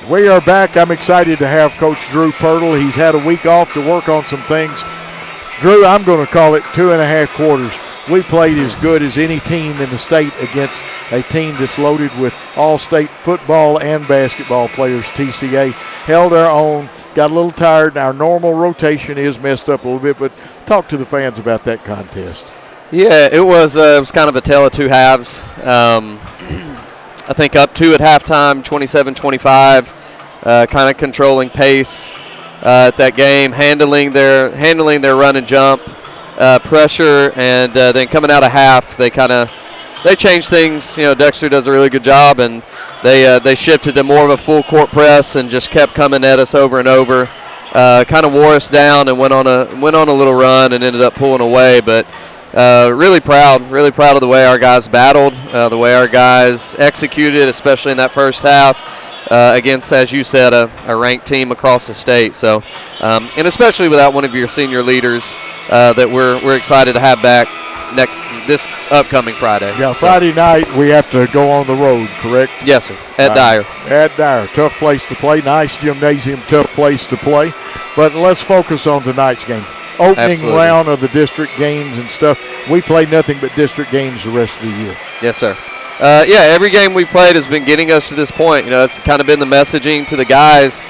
We are back. I'm excited to have Coach Drew Pirtle. He's had a week off to work on some things. Drew, I'm going to call it 2.5 quarters. We played as good as any team in the state against a team that's loaded with all-state football and basketball players. TCA held our own, got a little tired, and our normal rotation is messed up a little bit, but talk to the fans about that contest. Yeah, it was kind of a tale of two halves. I think up 2 at halftime, 27-25, kind of controlling pace at that game, handling their run and jump, pressure, and then coming out of half, they changed things. You know, Dexter does a really good job, and they shifted to more of a full court press and just kept coming at us over and over. Kind of wore us down and went on a little run and ended up pulling away, but. Really proud of the way our guys battled, the way our guys executed, especially in that first half against, as you said, a ranked team across the state. So, and especially without one of your senior leaders that we're excited to have back this upcoming Friday. Yeah, Friday night we have to go on the road, correct? Yes, sir. At Dyer. At Dyer. Tough place to play. Nice gymnasium, tough place to play. But let's focus on tonight's game. Opening round of the district games and stuff. We play nothing but district games the rest of the year. Yes, sir. Every game we played has been getting us to this point. You know, it's kind of been the messaging to the guys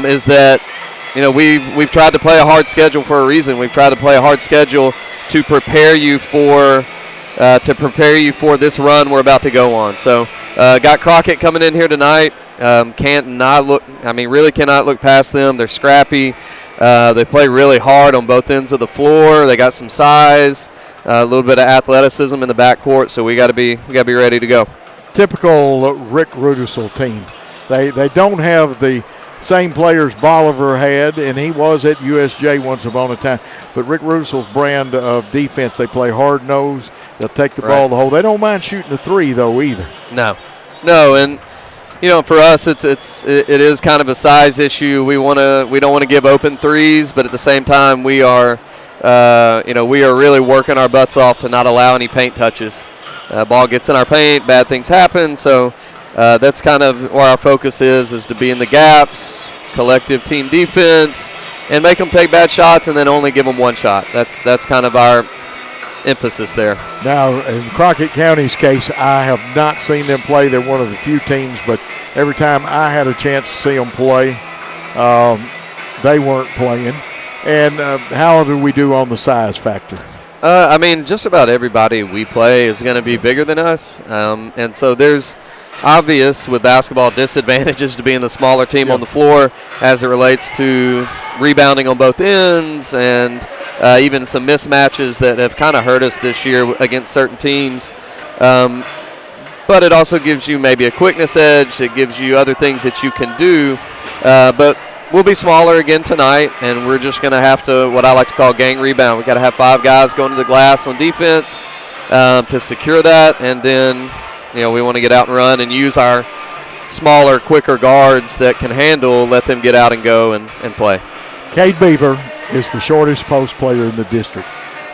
is that, you know, we've tried to play a hard schedule for a reason. We've tried to play a hard schedule to prepare you for this run we're about to go on. So, got Crockett coming in here tonight. Really cannot look past them. They're scrappy. They play really hard on both ends of the floor. They got some size, a little bit of athleticism in the backcourt, so we got to be ready to go. Typical Rick Rudisell team. They don't have the same players Bolivar had, and he was at USJ once upon a time. But Rick Rudisell's brand of defense, they play hard nose. They'll take the ball to the hole. They don't mind shooting the three though either. No, and. You know, for us, it is kind of a size issue. We don't want to give open threes, but at the same time, we are really working our butts off to not allow any paint touches. Ball gets in our paint, bad things happen. So that's kind of where our focus is to be in the gaps, collective team defense, and make them take bad shots, and then only give them one shot. That's kind of our emphasis there. Now, in Crockett County's case, I have not seen them play. They're one of the few teams, but every time I had a chance to see them play, they weren't playing. And how do we do on the size factor? Just about everybody we play is going to be bigger than us. And so there's obvious with basketball disadvantages to being the smaller team on the floor as it relates to rebounding on both ends and even some mismatches that have kind of hurt us this year against certain teams. But it also gives you maybe a quickness edge. It gives you other things that you can do. But we'll be smaller again tonight, and we're just going to have to, what I like to call gang rebound. We've got to have 5 guys going to the glass on defense to secure that. And then, you know, we want to get out and run and use our smaller, quicker guards that can handle, let them get out and go and play. Cade Beaver is the shortest post player in the district.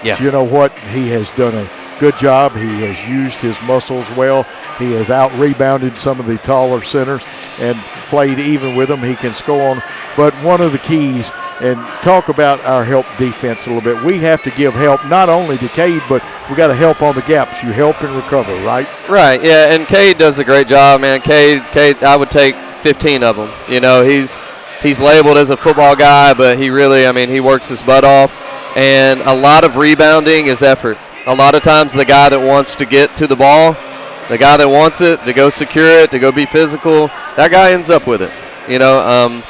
Yeah. You know what? He has done a good job. He has used his muscles well. He has out-rebounded some of the taller centers and played even with them. He can score on. But one of the keys, and talk about our help defense a little bit, we have to give help not only to Cade, but we got to help on the gaps. You help and recover, right? Right, yeah, and Cade does a great job, man. Cade, I would take 15 of them. You know, he's labeled as a football guy, but he really, he works his butt off. And a lot of rebounding is effort. A lot of times the guy that wants to get to the ball, the guy that wants it, to go secure it, to go be physical, that guy ends up with it. You know,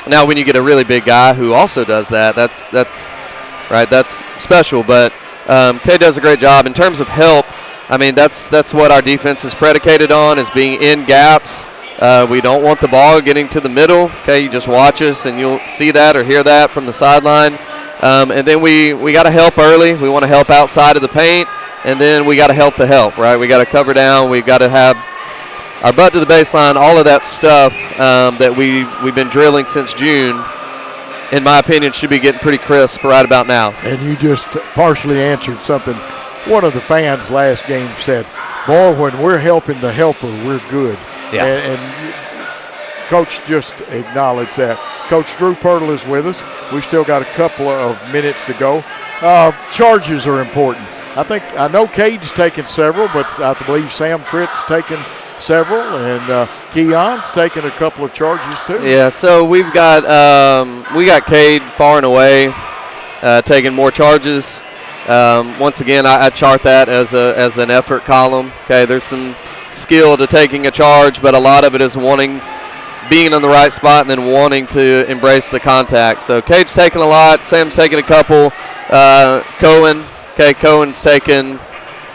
now when you get a really big guy who also does that, that's special. But Kay does a great job. In terms of help, that's what our defense is predicated on, is being in gaps. We don't want the ball getting to the middle. Okay, you just watch us and you'll see that or hear that from the sideline. And then we got to help early. We want to help outside of the paint, and then we got to help the help, right? We got to cover down. We've got to have our butt to the baseline, all of that stuff that we've been drilling since June, in my opinion, should be getting pretty crisp right about now. And you just partially answered something. One of the fans last game said, boy, when we're helping the helper, we're good. Yeah. And Coach just acknowledged that. Coach Drew Pirtle is with us. We've still got a couple of minutes to go. Charges are important. I know Cade's taken several, but I believe Sam Tritt's taken several, and Keon's taken a couple of charges too. Yeah, so we got Cade far and away taking more charges. Once again, I chart that as an effort column. Okay, there's some skill to taking a charge, but a lot of it is being in the right spot and then wanting to embrace the contact. So Cade's taken a lot. Sam's taken a couple. Cohen's taken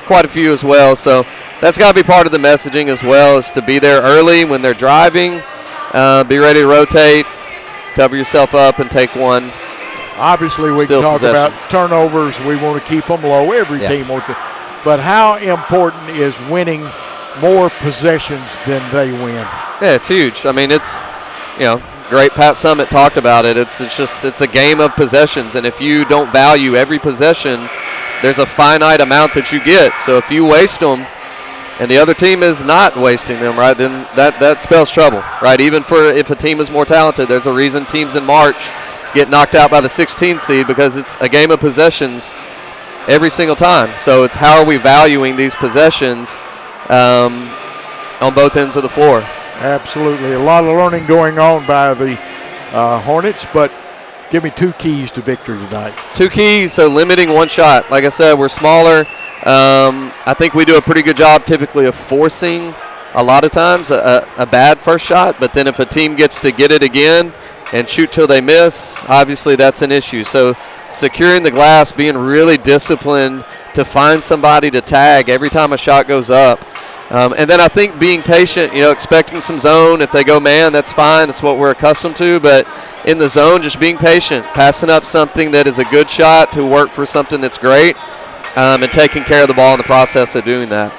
quite a few as well. So that's got to be part of the messaging as well, is to be there early when they're driving, be ready to rotate, cover yourself up, and take one. Obviously, we can talk about turnovers. We want to keep them low. Every team wants to. But how important is winning more possessions than they win? Yeah, it's huge. I mean, it's, great. Pat Summit talked about it. It's a game of possessions, and if you don't value every possession, there's a finite amount that you get. So if you waste them, and the other team is not wasting them, right, then that spells trouble, right? Even if a team is more talented, there's a reason teams in March get knocked out by the 16th seed, because it's a game of possessions every single time. So it's how are we valuing these possessions on both ends of the floor. Absolutely. A lot of learning going on by the Hornets, but give me 2 keys to victory tonight. 2 keys, so limiting one shot. Like I said, we're smaller. I think we do a pretty good job typically of forcing a lot of times a bad first shot, but then if a team gets to get it again and shoot till they miss, obviously that's an issue. So securing the glass, being really disciplined to find somebody to tag every time a shot goes up. And then I think being patient, expecting some zone. If they go man, that's fine. That's what we're accustomed to. But in the zone, just being patient, passing up something that is a good shot to work for something that's great, and taking care of the ball in the process of doing that.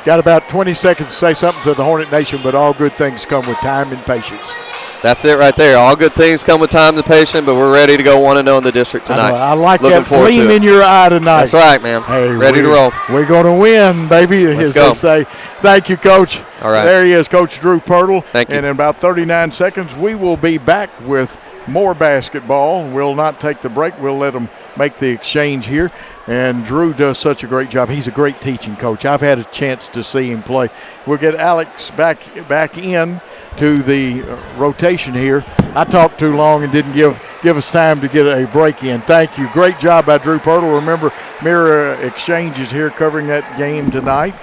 Got about 20 seconds to say something to the Hornet Nation, but all good things come with time and patience. That's it right there. All good things come with time and patience, but we're ready to go 1-0 in the district tonight. I like that gleam in your eye tonight. That's right, man. Hey, ready to roll. We're going to win, baby, Let's as go. they say. Thank you, Coach. All right. There he is, Coach Drew Pirtle. Thank you. And in about 39 seconds, we will be back with more basketball. We'll not take the break. We'll let them make the exchange here. And Drew does such a great job. He's a great teaching coach. I've had a chance to see him play. We'll get Alex back in to the rotation here. I talked too long and didn't give us time to get a break in. Thank you. Great job by Drew Pirtle. Remember, Mirror Exchange is here covering that game tonight.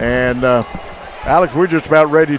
And, Alex, we're just about ready to